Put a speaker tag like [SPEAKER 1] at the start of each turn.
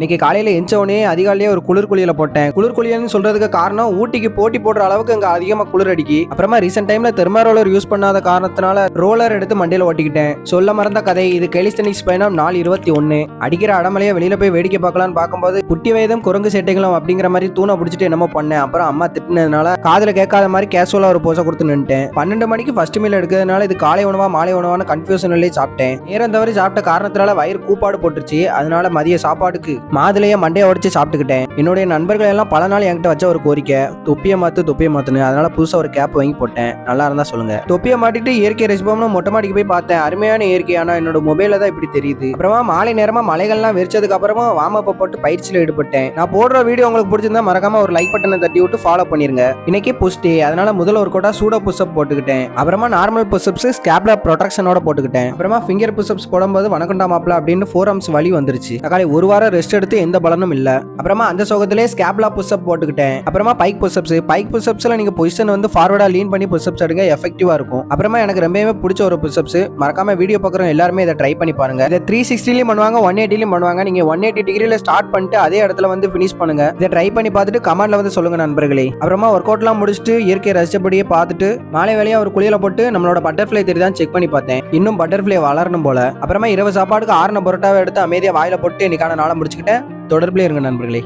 [SPEAKER 1] இன்னைக்கு காலையில எஞ்சவனே அதிகாலையே ஒரு குளிர் குளியல போட்டேன். குளிர் குளியல்னு சொல்றதுக்கு காரணம் ஊட்டிக்கு போட்டி போடுற அளவுக்கு இங்க அதிகமா குளிர் அடிக்கி. அப்புறமா ரீசெண்ட் டைம்ல தெர்மாரோலர் யூஸ் பண்ணாத காரணத்தினால ரோலர் எடுத்து மண்டையில ஓட்டிக்கிட்டேன். சொல்ல மறந்த கதை, இது கெலிஸ்தனிக்ஸ் பயணம் நாள் 21. அடிக்கிற அடமலையை வெளியில போய் வேடிக்கை பார்க்கலான்னு பார்க்கும்போது குட்டி வயதும் குரங்கு சேட்டைகளும் அப்படிங்கிற மாதிரி தூணை பிடிச்சிட்டு என்னமோ பண்ணேன். அப்புறம் அம்மா திட்டினதுனால காதுல கேட்காத மாதிரி கேஷுவலா ஒரு போசை கொடுத்து நின்ட்டேன். 12 மணிக்கு ஃபர்ஸ்ட் மீல் எடுக்கிறதுனால இது காலை உணவா மாலை உணவான கன்ஃபியூஷன்லயே சாப்பிட்டேன். நேரம் தவறி சாப்பிட்ட காரணத்தினால வயிறு கூப்பாடு போட்டுருச்சு. அதனால மதிய சாப்பாடுக்கு மாதுளைய மண்டையை உடைச்சு சாப்பிட்டுக்கிட்டேன். என்னுடைய நண்பர்கள் எல்லாம் பல நாள் என்கிட்ட வச்ச ஒரு கோரிக்கை, தொப்பியை மாத்துன்னு. அதனால புதுசா ஒரு கேப் வாங்கி போட்டேன். நல்லா இருந்தா சொல்லுங்க. தொப்பியை மாட்டிட்டு இயற்கை ரசிப்போம்னு மொட்டை மாடிக்கு போய் பார்த்தேன். அருமையான இயற்கை, ஆனா என்னோட மொபைல தான் இப்படி தெரியுது. அப்புறமா மாலை நேரமா மலைகள்லாம் வெறிச்சதுக்கு அப்புறமா வார்ம் அப் போட்டு பயிற்சியில ஈடுபட்டேன். நான் போடுற வீடியோ உங்களுக்கு பிடிச்சிருந்தா மறக்காம ஒரு லைக் பட்டனை தட்டி விட்டு ஃபாலோ பண்ணிருங்க. இன்னைக்கு புஷ் டே, அதனால முதல்ல ஒரு கோட்டா சூடோ புஷ்அப் போட்டுக்கிட்டேன். அப்புறமா நார்மல் புஷ்அப்ஸ் ஸ்கேப்லர் ப்ரொடெக்ஷனோட போட்டுக்கிட்டேன். அப்புறமா ஃபிங்கர் புஷ்அப்ஸ் போடும்போது வணக்கண்டா மாப்ள அப்படின்னு 4 arms வலி வந்துருச்சு. தக்காளி ஒரு வாரம் ரெஸ்ட் எடுத்து எந்த பலனும் இல்ல. அப்புறமா அந்த சோகத்திலே ஸ்கேப்லா புஷ்அப் போட்டுக்கிட்டேன். அப்புறமா பைக் புஷ்அப்ஸ்ல நீங்க பொசிஷன் வந்து ஃபார்வர்டா லீன் பண்ணி புஷ்அப்ஸ் எடுங்க, எஃபெக்டிவா இருக்கும். அப்புறமா எனக்கு ரொம்பவே பிடிச்ச ஒரு புஷ்அப்ஸ், மறக்காம வீடியோ பார்க்குறவங்க எல்லாருமே இதை ட்ரை பண்ணி பாருங்க. இதை 360லயும் பண்ணுவாங்க, 180லயும் பண்ணுவாங்க. நீங்க 180 டிகிரில ஸ்டார்ட் பண்ணிட்டு அதே இடத்துல வந்து ஃபினிஷ் பண்ணுங்க. இதை ட்ரை பண்ணி பார்த்துட்டு கமெண்ட்ல வந்து சொல்லுங்க நண்பர்களே. அப்புறமா ஒர்க் அவுட்லாம் முடிச்சுட்டு இயற்கை ரசிச்சபடியே பார்த்துட்டு மாலை வேலையா ஒரு குளியல போட்டு நம்மளோட பட்டர்ஃபிளை தெரியுதான் செக் பண்ணி பார்த்தேன். இன்னும் பட்டர்ஃபிளை வளரணும் போல. அப்புறமா இரவு சாப்பாடுக்கு 6 பரோட்டாவை எடுத்து அமைதியா வாயில போட்டு இன்னைக்கான நாளை முடிச்சுக்கிட்டேன். தொடர்பிலே இருங்க நண்பர்களே.